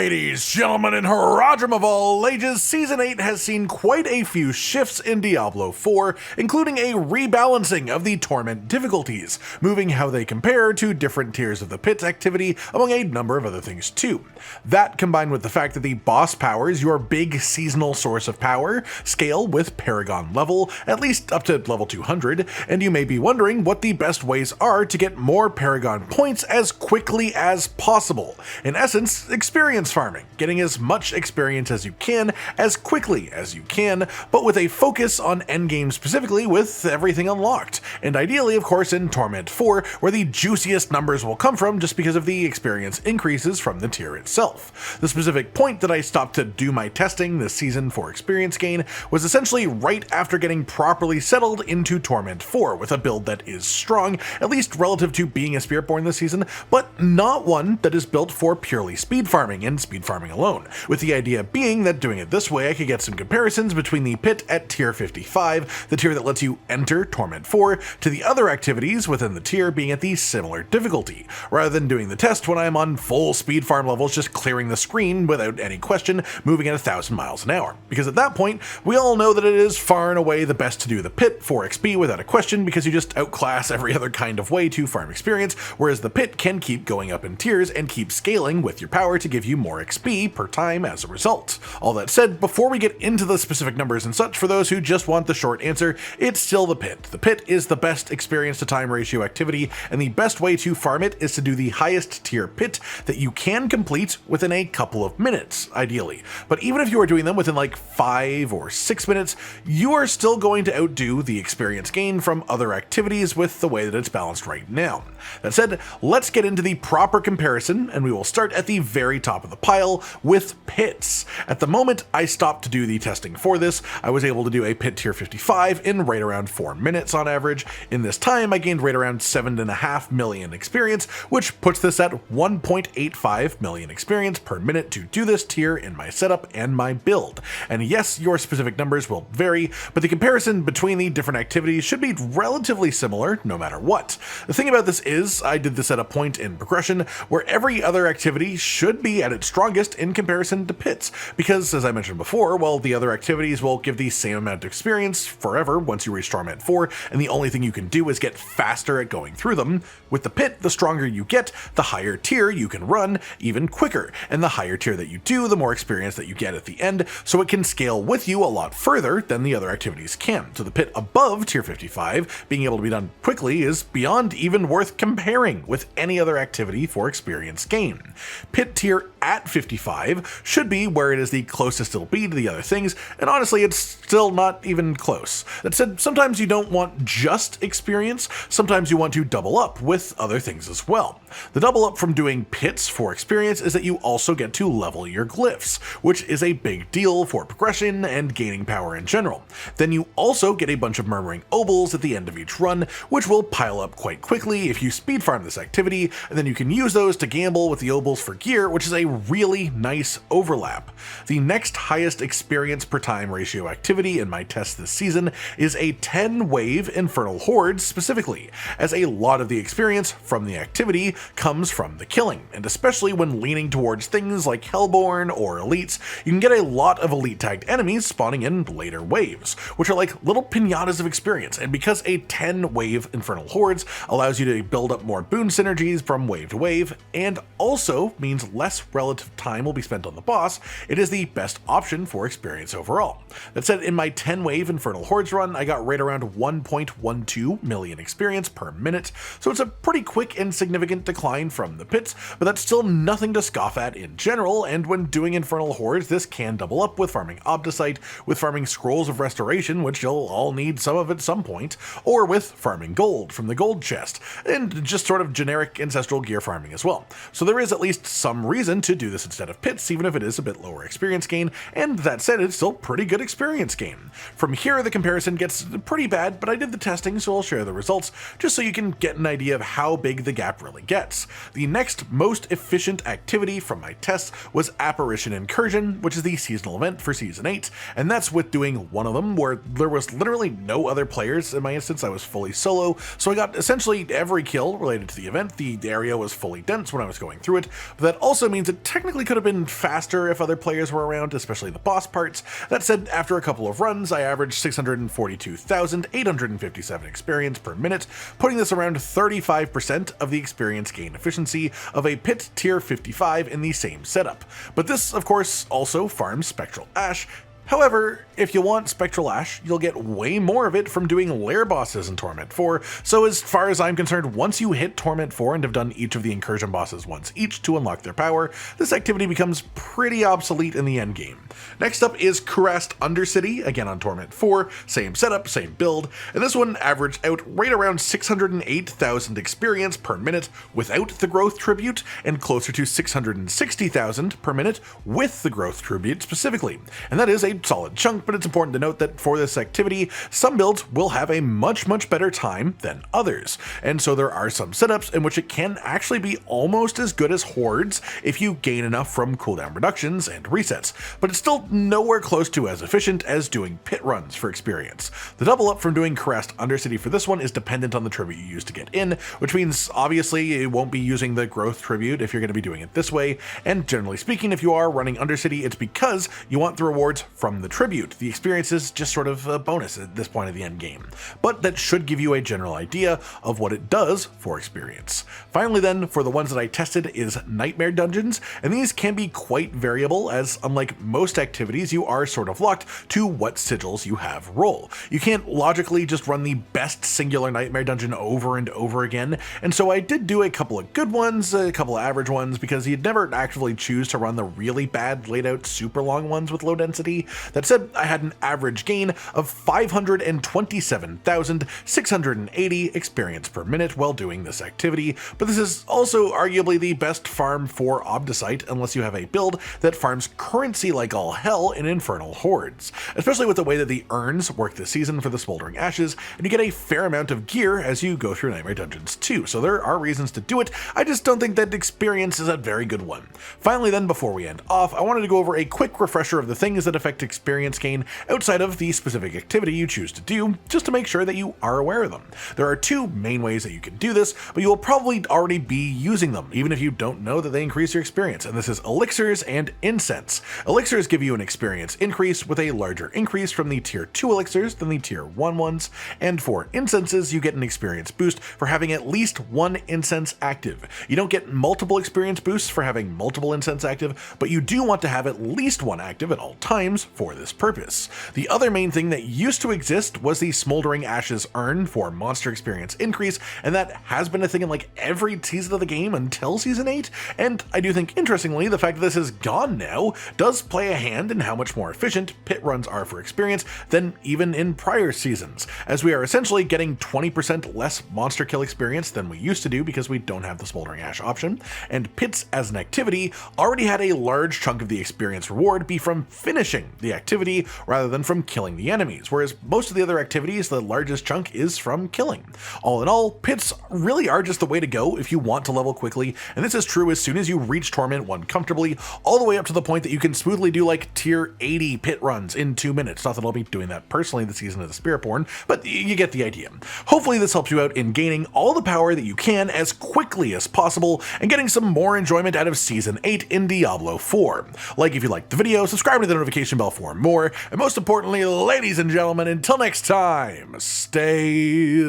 Ladies, gentlemen, and Haradrim of all ages, Season 8 has seen quite a few shifts in Diablo 4, including a rebalancing of the Torment difficulties, moving how they compare to different tiers of the pit activity, among a number of other things too. That, combined with the fact that the boss powers, your big seasonal source of power, scale with Paragon level, at least up to level 200, and you may be wondering what the best ways are to get more Paragon points as quickly as possible. In essence, experience farming, getting as much experience as you can, as quickly as you can, but with a focus on endgame specifically with everything unlocked, and ideally of course in Torment 4, where the juiciest numbers will come from just because of the experience increases from the tier itself. The specific point that I stopped to do my testing this season for experience gain was essentially right after getting properly settled into Torment 4 with a build that is strong, at least relative to being a Spiritborn this season, but not one that is built for purely speed farming and speed farming alone, with the idea being that doing it this way I could get some comparisons between the pit at tier 55, the tier that lets you enter Torment 4, to the other activities within the tier being at the similar difficulty, rather than doing the test when I am on full speed farm levels just clearing the screen without any question, moving at 1,000 miles an hour. Because at that point, we all know that it is far and away the best to do the pit for XP without a question, because you just outclass every other kind of way to farm experience, whereas the pit can keep going up in tiers and keep scaling with your power to give you more XP per time as a result. All that said, before we get into the specific numbers and such, for those who just want the short answer, it's still the pit. The pit is the best experience to time ratio activity, and the best way to farm it is to do the highest tier pit that you can complete within a couple of minutes, ideally. But even if you are doing them within like 5 or 6 minutes, you are still going to outdo the experience gain from other activities with the way that it's balanced right now. That said, let's get into the proper comparison, and we will start at the very top of the pile with pits. At the moment I stopped to do the testing for this, I was able to do a pit tier 55 in right around 4 minutes on average. In this time I gained right around 7.5 million experience, which puts this at 1.85 million experience per minute to do this tier in my setup and my build. And yes, your specific numbers will vary, but the comparison between the different activities should be relatively similar no matter what. The thing about this is, I did this at a point in progression where every other activity should be at its strongest in comparison to pits, because as I mentioned before, well, the other activities will give the same amount of experience forever once you reach Torment 4, and the only thing you can do is get faster at going through them. With the pit, the stronger you get, the higher tier you can run even quicker, and the higher tier that you do, the more experience that you get at the end, so it can scale with you a lot further than the other activities can. So the pit above tier 55, being able to be done quickly, is beyond even worth comparing with any other activity for experience gain. Pit tier at 55 should be where it is the closest it'll be to the other things, and honestly it's still not even close. That said, sometimes you don't want just experience, sometimes you want to double up with other things as well. The double up from doing pits for experience is that you also get to level your glyphs, which is a big deal for progression and gaining power in general. Then you also get a bunch of murmuring obols at the end of each run, which will pile up quite quickly if you speed farm this activity, and then you can use those to gamble with the obols for gear, which is a really nice overlap. The next highest experience per time ratio activity in my test this season is a 10-wave Infernal Hordes specifically, as a lot of the experience from the activity comes from the killing, and especially when leaning towards things like Hellborn or Elites, you can get a lot of elite tagged enemies spawning in later waves, which are like little pinatas of experience, and because a 10-wave Infernal Hordes allows you to build up more boon synergies from wave to wave, and also means less relative time will be spent on the boss, it is the best option for experience overall. That said, in my 10-wave Infernal Hordes run, I got right around 1.12 million experience per minute, so it's a pretty quick and significant decline from the pits, but that's still nothing to scoff at in general, and when doing Infernal Hordes, this can double up with farming Obdicite, with farming Scrolls of Restoration, which you'll all need some of at some point, or with farming gold from the gold chest, and just sort of generic ancestral gear farming as well. So there is at least some reason to do this instead of pits, even if it is a bit lower experience gain, and that said, it's still pretty good experience gain. From here, the comparison gets pretty bad, but I did the testing, so I'll share the results, just so you can get an idea of how big the gap really gets. gets. The next most efficient activity from my tests was Apparition Incursion, which is the seasonal event for Season 8, and that's with doing one of them where there was literally no other players in my instance. I was fully solo, so I got essentially every kill related to the event. The area was fully dense when I was going through it, but that also means it technically could have been faster if other players were around, especially the boss parts. That said, after a couple of runs, I averaged 642,857 experience per minute, putting this around 35% of the experience gain efficiency of a pit tier 55 in the same setup. But this, of course, also farms Spectral Ash. However, if you want Spectral Ash, you'll get way more of it from doing lair bosses in Torment 4, so as far as I'm concerned, once you hit Torment 4 and have done each of the incursion bosses once each to unlock their power, this activity becomes pretty obsolete in the endgame. Next up is Kurast Undercity, again on Torment 4, same setup, same build, and this one averaged out right around 608,000 experience per minute without the growth tribute, and closer to 660,000 per minute with the growth tribute specifically, and that is a solid chunk, but it's important to note that for this activity, some builds will have a much better time than others, and so there are some setups in which it can actually be almost as good as Hordes if you gain enough from cooldown reductions and resets, but it's still nowhere close to as efficient as doing pit runs for experience. The double up from doing Kurast Undercity for this one is dependent on the tribute you use to get in, which means obviously it won't be using the growth tribute if you're going to be doing it this way, and generally speaking, if you are running Undercity, it's because you want the rewards from the tribute. The experience is just sort of a bonus at this point of the end game, but that should give you a general idea of what it does for experience. Finally then, for the ones that I tested is Nightmare Dungeons, and these can be quite variable as unlike most activities, you are sort of locked to what sigils you have roll. You can't logically just run the best singular Nightmare Dungeon over and over again, and so I did do a couple of good ones, a couple of average ones, because you'd never actively choose to run the really bad laid out super long ones with low density. That said, I had an average gain of 527,680 experience per minute while doing this activity, but this is also arguably the best farm for Obdicite unless you have a build that farms currency like all hell in Infernal Hordes, especially with the way that the urns work this season for the Smoldering Ashes, and you get a fair amount of gear as you go through Nightmare Dungeons too, so there are reasons to do it. I just don't think that experience is a very good one. Finally then, before we end off, I wanted to go over a quick refresher of the things that affect experience gain outside of the specific activity you choose to do, just to make sure that you are aware of them. There are two main ways that you can do this, but you will probably already be using them, even if you don't know that they increase your experience, and this is Elixirs and Incense. Elixirs give you an experience increase with a larger increase from the tier 2 elixirs than the tier 1 ones, and for incenses you get an experience boost for having at least one incense active. You don't get multiple experience boosts for having multiple incense active, but you do want to have at least one active at all times for this purpose. The other main thing that used to exist was the Smoldering Ashes urn for monster experience increase, and that has been a thing in like every season of the game until Season 8, and I do think interestingly the fact that this is gone now does play a hand in how much more efficient pit runs are for experience than even in prior seasons, as we are essentially getting 20% less monster kill experience than we used to do because we don't have the Smoldering Ash option, and pits as an activity already had a large chunk of the experience reward be from finishing the activity rather than from killing the enemies, whereas most of the other activities the largest chunk is from killing. All in all, pits really are just the way to go if you want to level quickly, and this is true as soon as you reach Torment 1 comfortably, all the way up to the point that you can smoothly do like tier 80 pit runs in 2 minutes. Not that I'll be doing that personally this season of the Spiritborn, but you get the idea. Hopefully this helps you out in gaining all the power that you can as quickly as possible and getting some more enjoyment out of Season 8 in Diablo 4. Like if you liked the video, subscribe to the notification bell for more, and most importantly, ladies and gentlemen, until next time, stay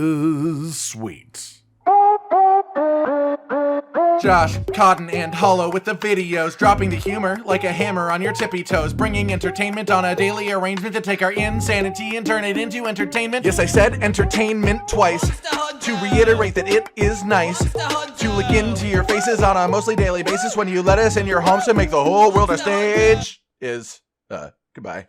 sweet. Josh, Cotton, and Hollow with the videos, dropping the humor like a hammer on your tippy toes, bringing entertainment on a daily arrangement to take our insanity and turn it into entertainment. Yes, I said entertainment twice, to reiterate that it is nice to look into your faces on a mostly daily basis when you let us in your homes to make the whole world a stage. Goodbye.